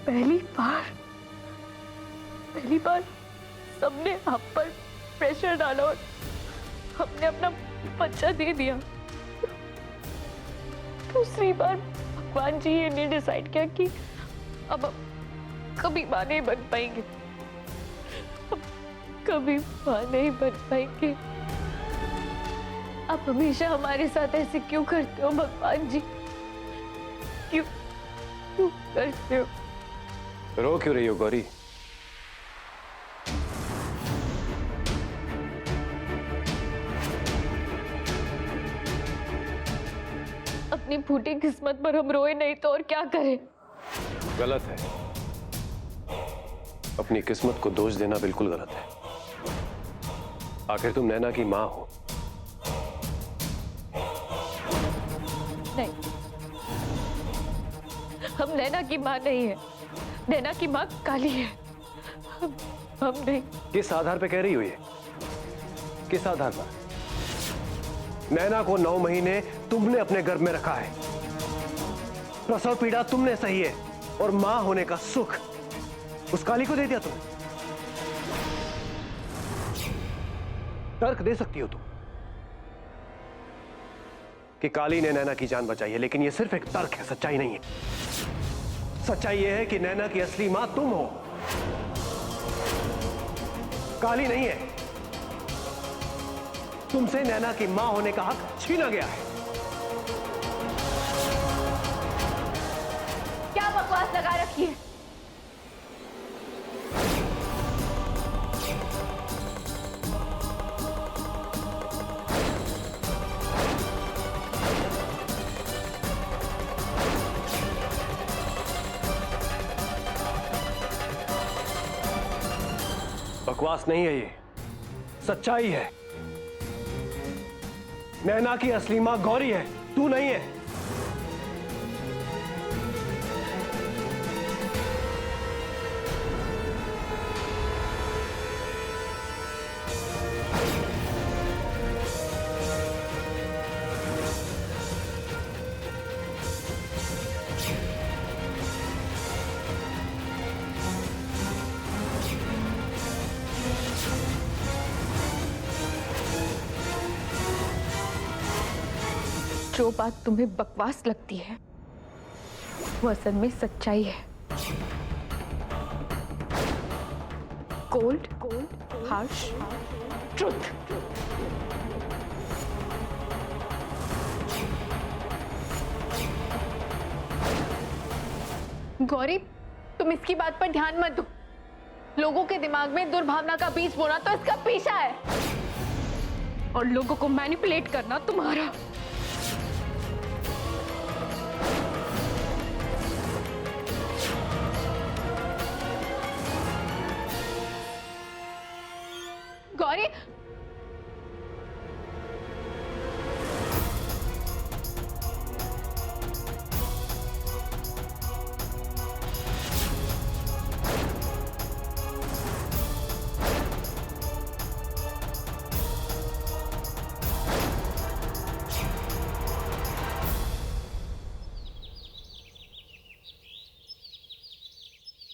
पहली बार सबने आप पर प्रेशर डाला और हमने अपना बच्चा दे दिया। दूसरी बार भगवान जी ये नहीं डिसाइड किया कि अब कभी मां नहीं बन पाएंगे, अब कभी मां नहीं बन पाएंगे। आप हमेशा हमारे साथ ऐसे क्यों करते हो भगवान जी? क्यों करते हो? रो क्यों रही हो गौरी? अपनी फूटी किस्मत पर हम रोए नहीं तो और क्या करें? गलत है। अपनी किस्मत को दोष देना बिल्कुल गलत है। आखिर तुम नैना की मां हो। नहीं, हम नैना की मां नहीं है। नैना की मां काली है। हम नहीं। किस आधार पे कह रही हो ये? किस आधार पर? नैना को 9 महीने तुमने अपने गर्भ में रखा है। प्रसव पीड़ा तुमने सही है और मां होने का सुख उस काली को दे दिया तुमने। तर्क दे सकती हो तुम कि काली ने नैना की जान बचाई है, लेकिन यह सिर्फ एक तर्क है, सच्चाई नहीं है। सच्चाई यह है कि नैना की असली मां तुम हो, काली नहीं है। तुमसे नैना की मां होने का हक छीना गया है। क्या बकवास लगा रखी है? बकवास नहीं है, ये सच्चाई है। नैना की असली मां गौरी है, तू नहीं है। जो बात तुम्हें बकवास लगती है वो असल में सच्चाई है। Cold harsh truth. गौरी, तुम इसकी बात पर ध्यान मत दो। लोगों के दिमाग में दुर्भावना का बीज बोना तो इसका पेशा है और लोगों को मैनिपुलेट करना तुम्हारा। गौरी,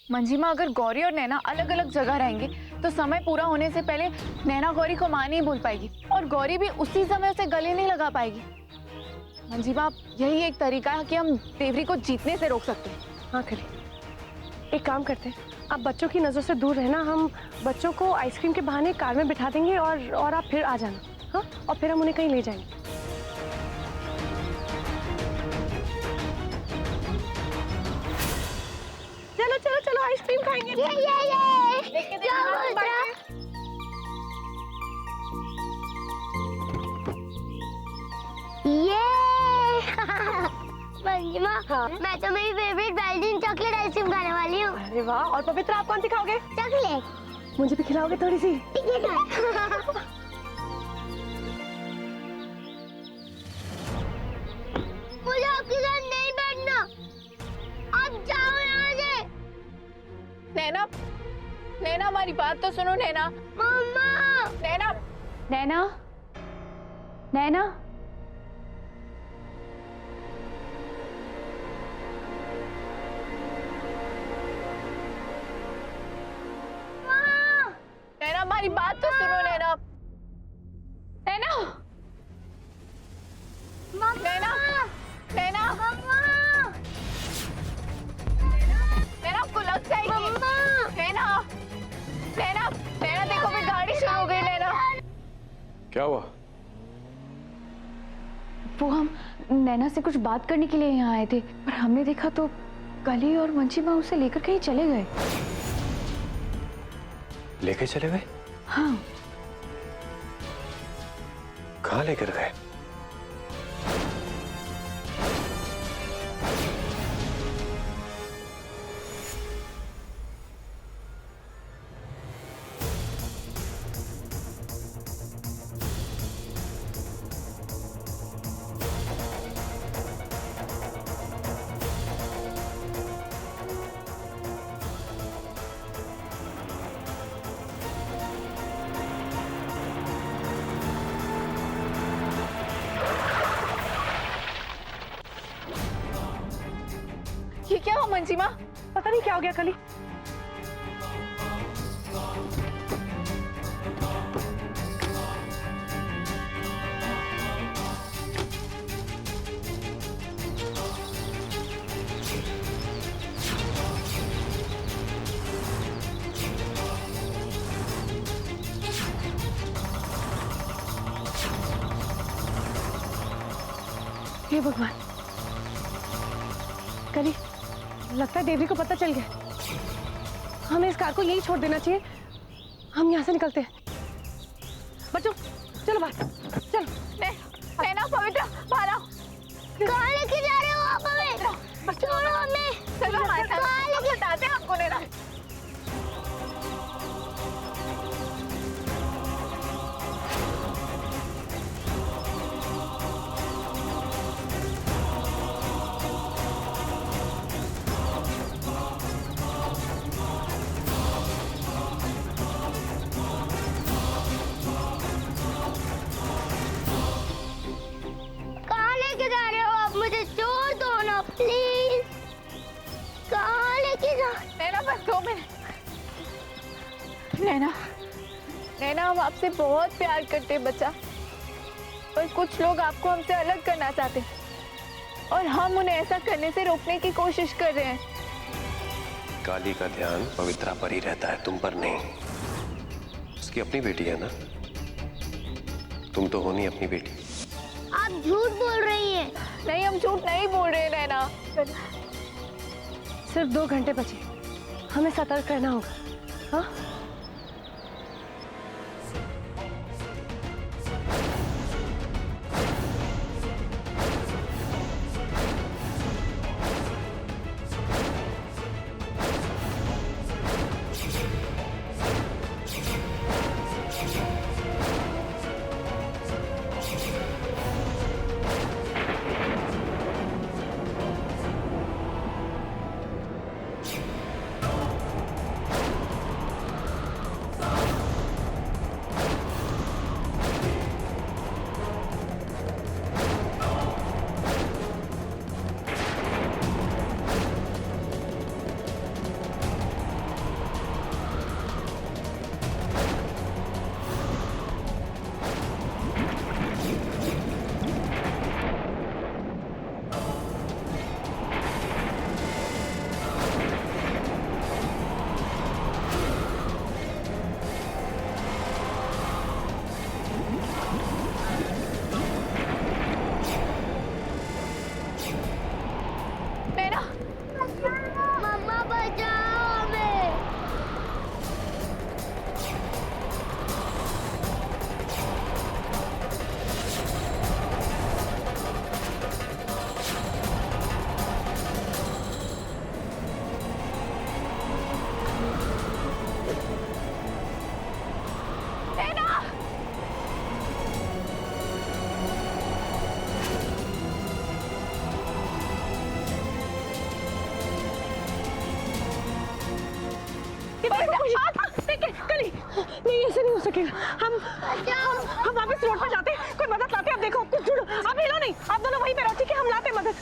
मंजिमा, अगर गौरी और नैना अलग अलग जगह रहेंगे तो समय पूरा होने से पहले नैना गौरी को मां नहीं बोल पाएगी और गौरी भी उसी समय उसे गले नहीं लगा पाएगी। मंजिमा, यही एक तरीका है कि हम देवरी को जीतने से रोक सकते हैं। हाँ करें, एक काम करते हैं, आप बच्चों की नज़र से दूर रहना। हम बच्चों को आइसक्रीम के बहाने कार में बिठा देंगे और आप फिर आ जाना। हाँ, और फिर हम उन्हें कहीं ले जाएंगे। चलो चलो चलो, आइसक्रीम खाएंगे। लेके दे मंजिमा, हाँ? मैं तो मेरी फेवरेट बेल्जियन चॉकलेट आइसक्रीम खाने वाली हूँ। अरे वाह! और पवित्र, आप कौन सी खाओगे? चॉकलेट। मुझे भी खिलाओगे थोड़ी सी? ठीक है। मुझे आपके साथ नहीं बैठना, आप जाओ यहाँ से। नैना, नैना हमारी बात तो सुनो। नैना, मम्मा। नैना, नैना, नैना। क्या हुआ? वो हम नैना से कुछ बात करने के लिए यहाँ आए थे, पर हमने देखा तो कली और मंची माँ उसे लेकर कहीं चले गए। लेके चले गए? हाँ। कहाँ लेकर गए? ये क्या हुआ मंची माँ? पता नहीं क्या हो गया कली। हे भगवान, कली लगता है देवरी को पता चल गया। हमें इस कार को यहीं छोड़ देना चाहिए। हम यहाँ से निकलते हैं। बच्चों चलो बाहर, चलो। नैना, पवित्र, बाहर आओ। कहाँ लेके जा रहे हो आप हमें? छोड़ो हमें। चलो हमारे साथ, हम बताते हैं आपको नैना। कहाँ लेके जा रहे हो आप? मुझे छोड़ दो ना प्लीज। कहाँ लेके जा? नैना बस 2 मिनट। नैना, नैना हम आपसे बहुत प्यार करते हैं बच्चा, पर कुछ लोग आपको हमसे अलग करना चाहते हैं और हम उन्हें ऐसा करने से रोकने की कोशिश कर रहे हैं। काली का ध्यान पवित्रा पर ही रहता है, तुम पर नहीं। उसकी अपनी बेटी है ना, तुम तो हो नहीं अपनी बेटी। आप झूठ बोल रही हैं। नहीं, हम झूठ नहीं बोल रहे नैना। सिर्फ 2 घंटे बचे, हमें सतर्क रहना होगा। हाँ? मम्मा बचाओ हमें। कली, नहीं ऐसे नहीं हो सकेगा। हम वापस रोड पर जाते, कोई मदद लाते। अब देखो कुछ जुड़ो, आप हिलो नहीं, आप दोनों वहीं पे रहो, ठीक है? हम लाते मदद।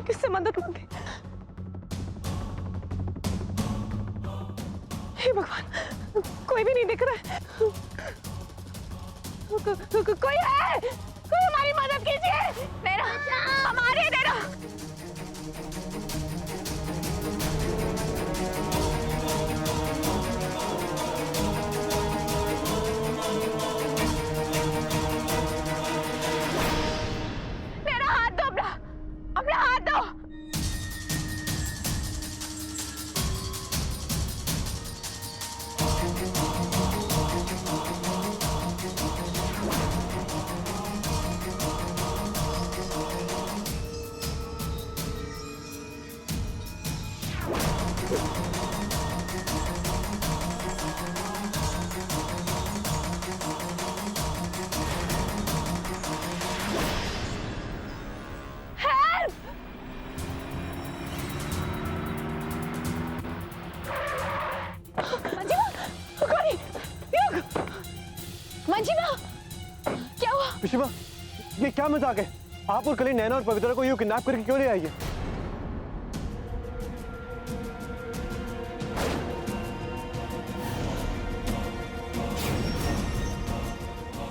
किससे मदद मांगे? हे भगवान, कोई भी नहीं दिख रहा है। कोई है? कोई हमारी मदद कीजिए। नैना, हमारे नैना। नैना, हाथ दो अपना, अपना हाथ दो। मंजिमा, क्या हुआ? पिशिमा, ये क्या मजाक है? आप और कली नैना और पवित्रा को यूं किडनैप करके क्यों ले आई है?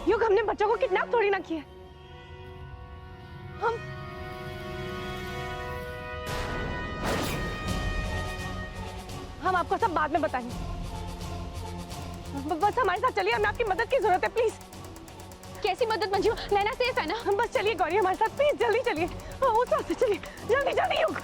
युग, हमने बच्चों को किडनैप थोड़ी ना किया। हम आपको सब बाद में बताएंगे। बस हमारे साथ चलिए, हमें आपकी मदद की जरूरत है, प्लीज। कैसी मदद मंजिमा? नैना सेफ है ना? बस चलिए गौरी, हमारे साथ प्लीज, जल्दी चलिए। उस रास्ते चलिए, जल्दी जल्दी युग।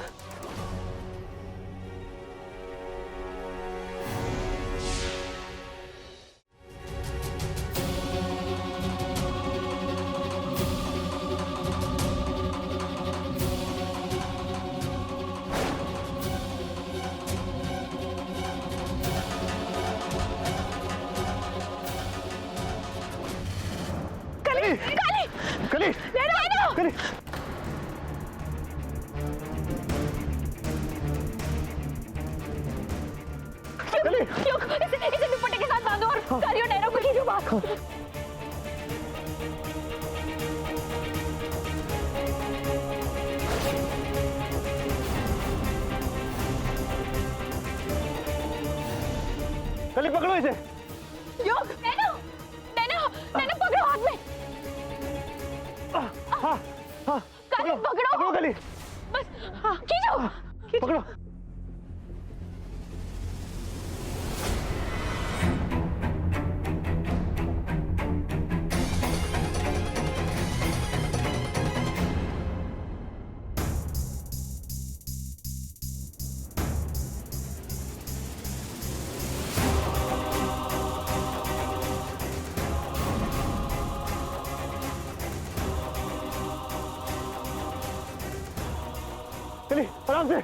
कली, कली, इसे दुपट्टे के साथ बांधो और करियो नैना को खींचो बाहर। कली पकड़ो इसे। योग, नैना, नैना, नैना पकड़ो हाथ में। हाँ, हाँ, कली पकड़ो। पकड़ो कली। बस, हाँ, खींचो। पकड़ो। कली, आराम से।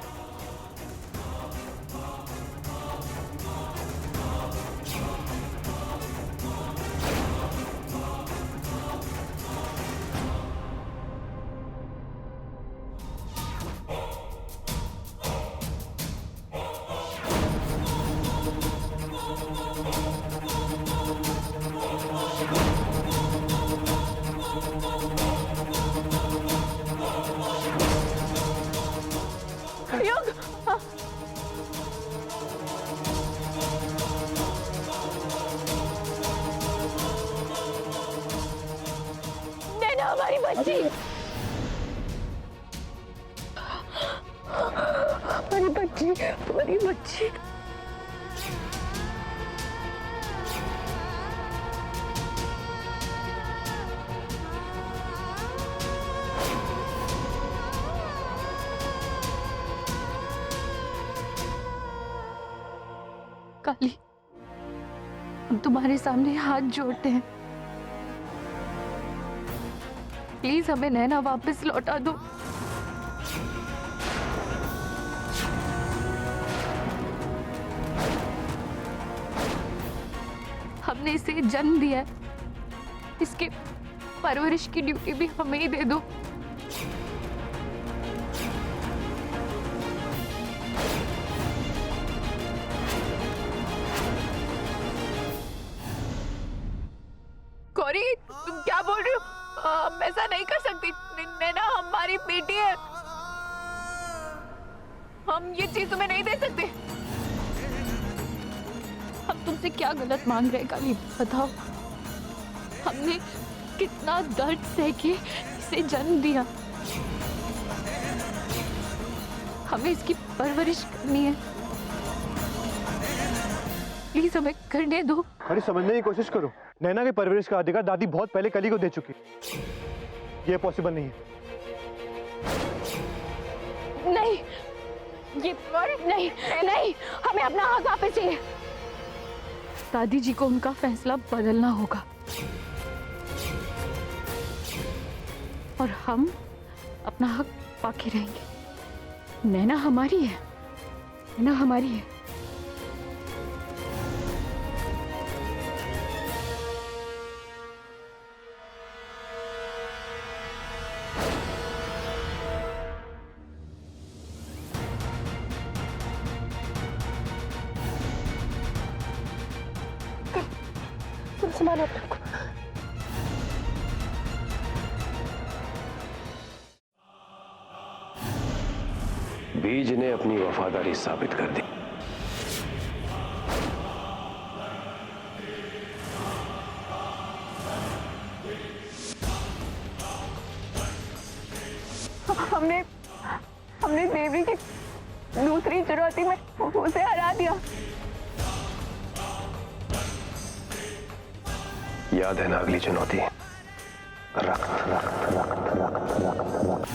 योग, हाँ। नैना हमारी बच्ची, हमारी बच्ची, हमारी बच्ची। काली, हम तुम्हारे सामने हाथ जोड़ते हैं, प्लीज हमें नैना वापस लौटा दो। हमने इसे जन्म दिया है, इसके परवरिश की ड्यूटी भी हमें ही दे दो। गौरी, तुम क्या बोल रही हो? हम ऐसा नहीं कर सकती। नैना हमारी बेटी है। हम ये चीज तुम्हें नहीं दे सकते। हम तुमसे क्या गलत मांग रहे हैं काली, बताओ। हमने कितना दर्द सह के इसे जन्म दिया, हमें इसकी परवरिश करनी है। प्लीज हमें करने दो। अरे समझने की कोशिश करो, नैना की परवरिश का अधिकार दादी बहुत पहले कली को दे चुकी। ये पॉसिबल नहीं है। नहीं, ये नहीं, नहीं, हमें अपना हक वापस चाहिए। दादी जी को उनका फैसला बदलना होगा और हम अपना हक पाके रहेंगे। नैना हमारी है, नैना हमारी है। संभालो अपने को। बीज ने अपनी वफादारी साबित कर दी। हमने देवी की दूसरी चुनौती में उसे हरा दिया। याद है ना अगली चुनौती? रक्त रक्त रक्त रक्त रक्त रक्त।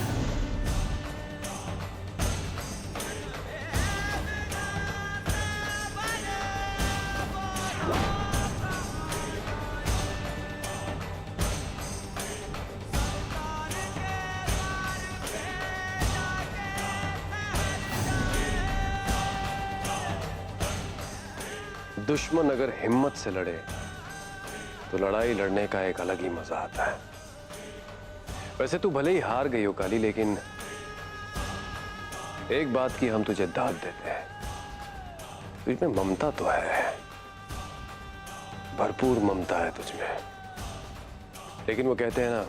दुश्मन अगर हिम्मत से लड़े तो लड़ाई लड़ने का एक अलग ही मजा आता है। वैसे तू भले ही हार गई हो काली, लेकिन एक बात की हम तुझे दाद देते हैं, तुझमें ममता तो है, भरपूर ममता है तुझमें। लेकिन वो कहते हैं ना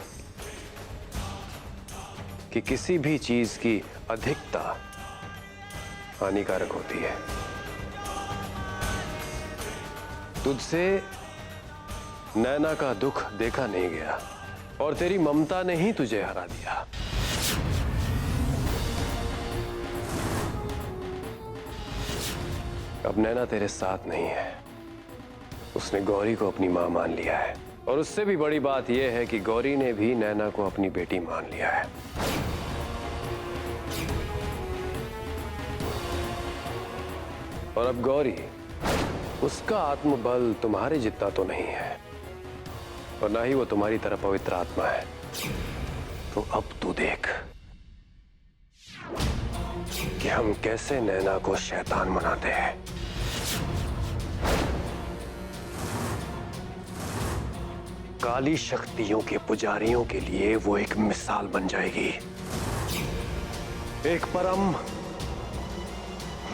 कि किसी भी चीज की अधिकता हानिकारक होती है। तुझसे नैना का दुख देखा नहीं गया और तेरी ममता ने ही तुझे हरा दिया। अब नैना तेरे साथ नहीं है, उसने गौरी को अपनी मां मान लिया है। और उससे भी बड़ी बात यह है कि गौरी ने भी नैना को अपनी बेटी मान लिया है। और अब गौरी, उसका आत्मबल तुम्हारे जितना तो नहीं है और ना ही वो तुम्हारी तरह पवित्र आत्मा है। तो अब तू देख कि हम कैसे नैना को शैतान बनाते हैं। काली शक्तियों के पुजारियों के लिए वो एक मिसाल बन जाएगी, एक परम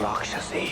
राक्षसी।